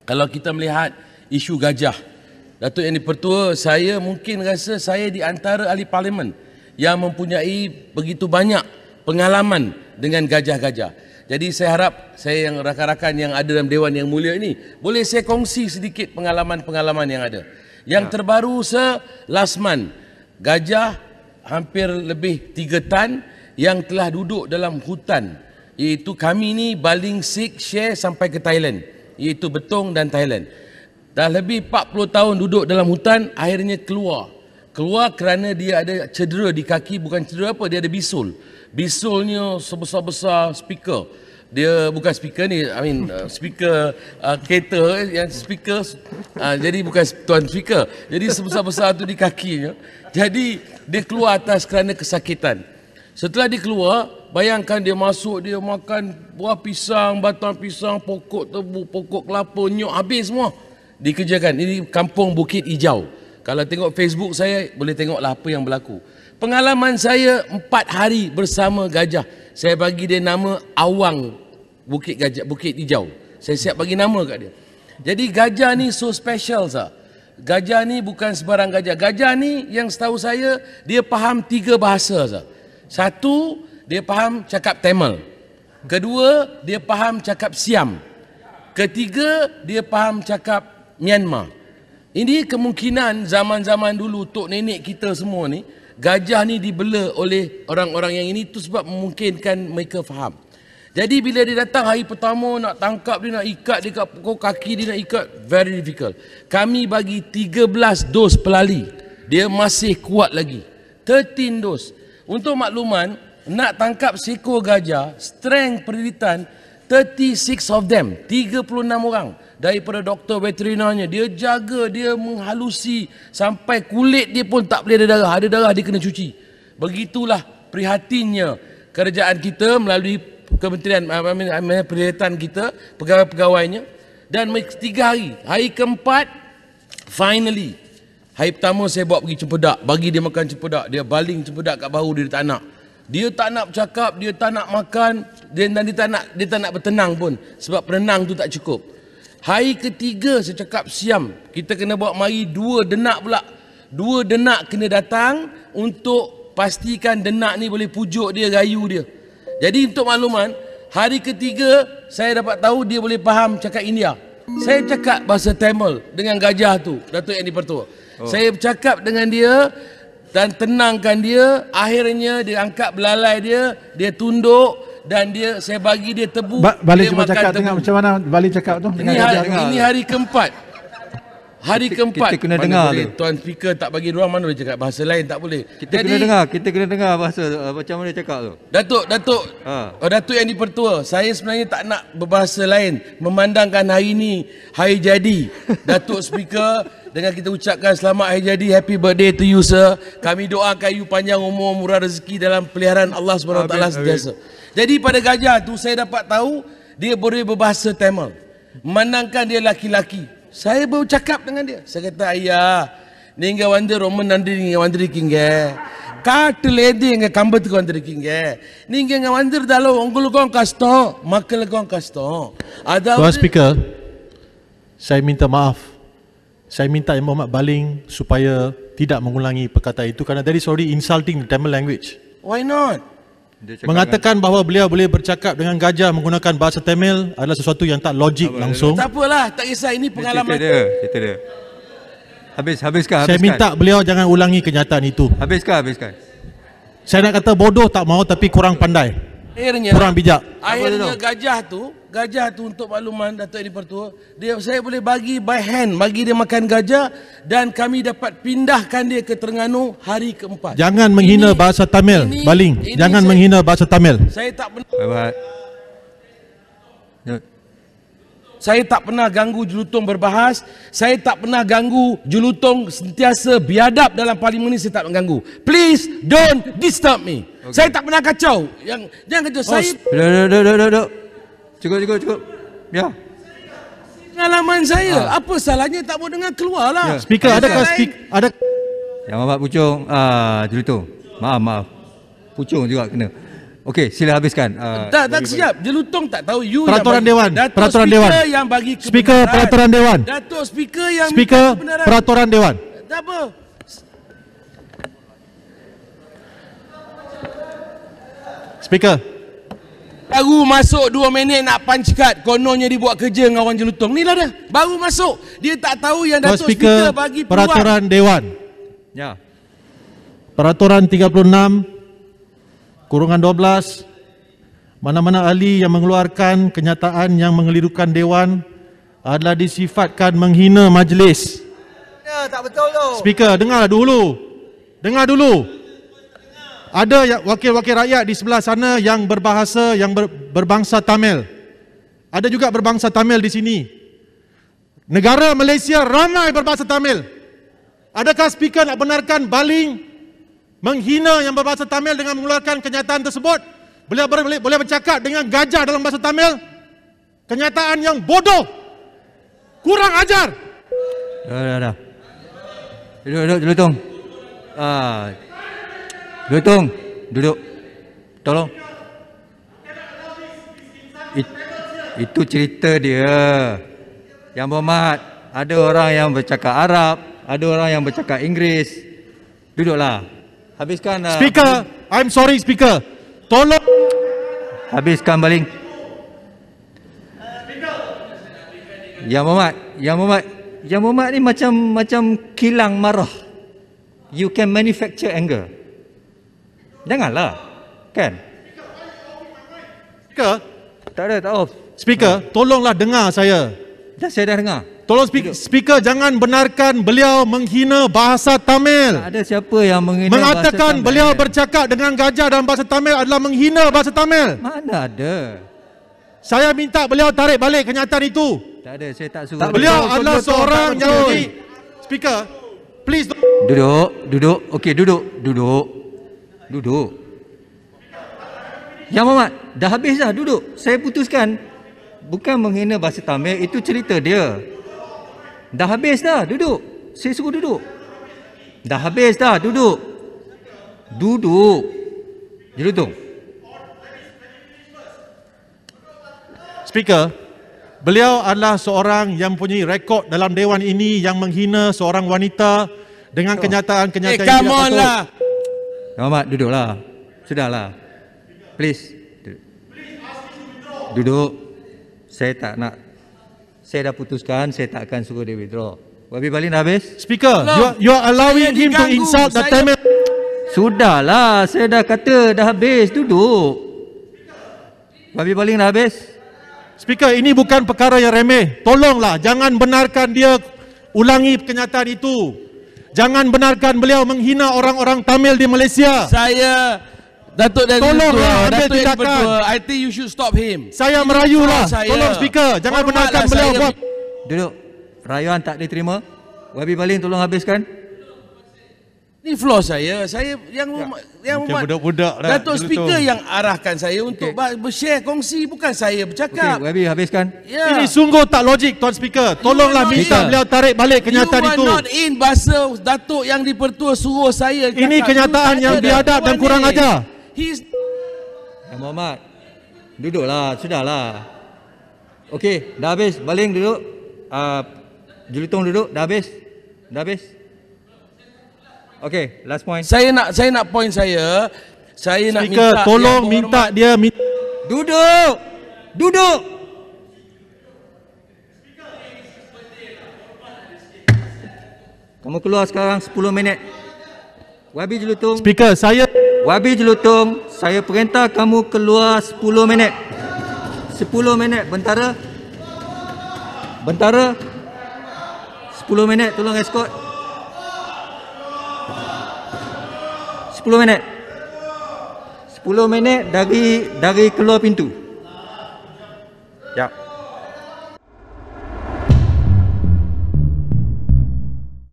Kalau kita melihat isu gajah, Datuk Yang di-Pertua, saya mungkin rasa saya di antara ahli parlimen yang mempunyai begitu banyak pengalaman dengan gajah-gajah. Jadi saya harap saya yang rakan-rakan yang ada dalam Dewan Yang Mulia ini boleh saya kongsi sedikit pengalaman-pengalaman yang ada. Yang terbaru last month, gajah hampir lebih 3 tan yang telah duduk dalam hutan, iaitu kami ni baling seek share sampai ke Thailand, iaitu Betong dan Thailand. Dah lebih 40 tahun duduk dalam hutan, akhirnya keluar kerana dia ada cedera di kaki. Bukan cedera apa, dia ada bisul. Bisulnya sebesar-besar speaker. Dia bukan speaker ni, speaker kereta yang speaker, jadi bukan tuan speaker. Jadi sebesar-besar tu di kakinya. Jadi dia keluar atas kerana kesakitan. Setelah dia keluar, bayangkan dia masuk, dia makan buah pisang, batang pisang, pokok tebu, pokok kelapa, nyok, habis semua dikerjakan. Ini kampung Bukit Hijau. Kalau tengok Facebook saya, boleh tengoklah apa yang berlaku. Pengalaman saya 4 hari bersama gajah. Saya bagi dia nama Awang Bukit Hijau. Saya siap bagi nama kat dia. Jadi gajah ni so special sah. Gajah ni bukan sebarang gajah. Gajah ni yang setahu saya, dia faham 3 bahasa sah. Satu, dia faham cakap Tamil. Kedua, dia faham cakap Siam. Ketiga, dia faham cakap Myanmar. Ini kemungkinan zaman-zaman dulu tok nenek kita semua ni, gajah ni dibela oleh orang-orang yang ini tu sebab memungkinkan mereka faham. Jadi bila dia datang hari pertama nak tangkap dia, nak ikat dia kat pokok kaki dia, nak ikat, very difficult. Kami bagi 13 dos pelali, dia masih kuat lagi. 13 dos. Untuk makluman, nak tangkap seekor gajah, strength perilitan 36 of them, 36 orang. Daripada doktor veterinarnya, dia jaga, dia menghalusi sampai kulit dia pun tak boleh ada darah. Ada darah dia kena cuci. Begitulah prihatinnya kerajaan kita melalui Kementerian Perkhidmatan kita, pegawai-pegawainya. Dan 3 hari, hari keempat, finally, hari pertama saya bawa pergi cempedak, bagi dia makan cempedak, dia baling cempedak kat bahu dia, tak nak. Dia tak nak bercakap, dia tak nak makan, dan dia tak nak bertenang pun sebab perenang tu tak cukup. Hari ketiga saya cakap siam, kita kena bawa mari 2 denak pula. 2 denak kena datang untuk pastikan denak ni boleh pujuk dia, rayu dia. Jadi untuk makluman, hari ketiga saya dapat tahu dia boleh faham cakap India. Saya cakap bahasa Tamil dengan gajah tu, Datuk Yang di-Pertua. Saya bercakap dengan dia dan tenangkan dia. Akhirnya dia angkat belalai dia, dia tunduk. Dan saya bagi dia tebu. Balik cuba cakap tengok macam mana balik cakap tu. Ini hari keempat. Hari keempat. Kita kena dengar tu. Tuan speaker tak bagi ruang, mana boleh cakap bahasa lain, tak boleh. Kita kena dengar bahasa macam mana cakap tu. Datuk Yang di-Pertua, saya sebenarnya tak nak berbahasa lain. Memandangkan hari ini hari jadi Datuk speaker, dengan kita ucapkan selamat hari jadi, happy birthday to you sir. Kami doakan you panjang umur, murah rezeki dalam peliharaan Allah SWT sentiasa. Jadi pada gajah tu saya dapat tahu dia boleh berbahasa Tamil. Memandangkan dia laki-laki. Saya baru cakap dengan dia. Saya kata, ayah, நீங்க வந்து ரொம்ப நன்றி, நீங்க வந்திருக்கீங்க. காட்டுலேருந்து எங்க கம்பத்துக்கு வந்திருக்கீங்க. நீங்க இங்க வந்திருந்தாலும் உங்களுக்கும் கஷ்டம், மக்களுக்கும் கஷ்டம். Tuan Speaker, saya minta maaf. Saya minta Yang Berhormat baling supaya tidak mengulangi perkataan itu kerana that is already insulting the Tamil language. Why not? Mengatakan bahawa beliau boleh bercakap dengan gajah menggunakan bahasa Tamil adalah sesuatu yang tak logik langsung. Tak apalah, tak kisah, ini pengalaman. Cerita dia. Habiskan. Saya minta beliau jangan ulangi kenyataan itu. Habiskan. Saya nak kata bodoh tak mahu tapi kurang pandai. Kurang bijak. Akhirnya gajah tu untuk makluman Datuk Yang di-Pertua, saya boleh bagi by hand, bagi dia makan gajah dan kami dapat pindahkan dia ke Terengganu hari keempat. Jangan menghina bahasa Tamil, baling. Jangan menghina bahasa Tamil. Saya tak pernah ganggu julutong berbahas. Saya tak pernah ganggu julutong sentiasa biadab dalam parlimen ni, saya tak mengganggu. Please don't disturb me. Okay. Saya tak pernah kacau. Jangan kacau saya. Cukup. Ya. Pengalaman saya. Apa salahnya tak mau dengar, keluarlah. Speaker, adakah ada Yang Bapak pucung julutong. Maaf. Pucung juga kena. Okey, sila habiskan. Tak siap. Jelutong tak tahu. You Peraturan yang bagi. Dewan. Datuk Peraturan Speaker Dewan. yang bagi kebenaran. Speaker Peraturan Dewan. Datuk Speaker yang Speaker minta kebenaran. Peraturan Dewan. Tak apa. Speaker. Baru masuk 2 minit nak punch card. Kononnya dia buat kerja dengan orang jelutong. Ni lah dah. Baru masuk. Dia tak tahu yang Datuk Speaker bagi peluang. Peraturan Dewan. Ya. Peraturan 36 kurungan 12, mana-mana ahli yang mengeluarkan kenyataan yang mengelirukan Dewan adalah disifatkan menghina majlis. Ya, tak betul tu. Speaker, dengar dulu. Dengar dulu. Ada wakil-wakil rakyat di sebelah sana yang berbahasa, yang berbangsa Tamil. Ada juga berbangsa Tamil di sini. Negara Malaysia ramai berbahasa Tamil. Adakah speaker nak benarkan Baling menghina yang berbahasa Tamil dengan mengeluarkan kenyataan tersebut? Beliau boleh bercakap dengan gajah dalam bahasa Tamil? Kenyataan yang bodoh. Kurang ajar. Dah. Duduk, Jelutong. Jelutong, duduk. Tolong. Itu cerita dia. Yang berhormat, ada orang yang bercakap Arab, ada orang yang bercakap Inggeris. Duduklah. Habiskan. Speaker, I'm sorry Speaker. Tolong. Habiskan Baling. Yang berhormat ni macam kilang marah. You can manufacture anger. Janganlah. Kan? Speaker, Tak ada, tak off. Speaker, tolonglah dengar saya. Saya dah dengar. Tolong speaker jangan benarkan beliau menghina bahasa Tamil. Tak ada siapa yang menghina Mengatakan bahasa beliau Tamil. bercakap dengan gajah dalam bahasa Tamil adalah menghina bahasa Tamil. Mana ada? Saya minta beliau tarik balik kenyataan itu. Tak ada, saya tak suruh. Beliau adalah seorang yang Speaker, please Duduk. Okey, duduk. Yang Muhammad, dah habis dah, duduk. Saya putuskan bukan menghina bahasa Tamil, itu cerita dia. Dah habis dah, duduk. Saya suruh duduk. Dah habis dah, duduk. Jelutong. Speaker, beliau adalah seorang yang mempunyai rekod dalam dewan ini yang menghina seorang wanita dengan kenyataan-kenyataan yang Come tidak on patut. lah. Muhammad, duduklah. Sudahlah. Please. Duduk. Saya tak nak. Saya dah putuskan, saya tak akan suruh dia withdraw. Wabi Balin dah habis? Speaker, you are allowing Saya him to diganggu. insult the Saya- Tamil. Sudahlah, saya dah kata dah habis, duduk. Wabi Balin dah habis? Speaker, ini bukan perkara yang remeh. Tolonglah, jangan benarkan dia ulangi kenyataan itu. Jangan benarkan beliau menghina orang-orang Tamil di Malaysia. Datuk dan Tolonglah ambil Datuk yang tindakan. berdua, I think you should stop him. Saya merayulah. Saya. Tolong speaker, jangan Hormatlah benarkan beliau saya. buat. Duduk. Rayuan tak diterima. Wabi Balin tolong habiskan. Ni floor saya yang Macam budak-budak dah, Datuk dulu Speaker tu. yang arahkan saya untuk bershare kongsi, bukan saya bercakap. Okey, Wabi habiskan. Ya. Ini sungguh tak logik Tuan Speaker. Tolonglah You are minta not beliau tarik balik kenyataan you itu. are not in bahasa Datuk yang dipertua suruh saya Ini cakap. kenyataan You yang tak ada biadab dan tuan kurang ni. ajar. He's Yang Muhammad. Duduklah, sudahlah. Okey, dah habis. Baling duduk. Jelutong duduk. Dah habis. Okey, last point. saya nak point saya. Saya nak Speaker, minta tolong yang minta berhormat- dia Duduk. Kamu keluar sekarang 10 minit. Wabi Jelutong. Speaker, Wabi Jelutong, saya perintah kamu keluar 10 minit. 10 minit, bentara. 10 minit, tolong escort. 10 minit. 10 minit dari keluar pintu. Ya.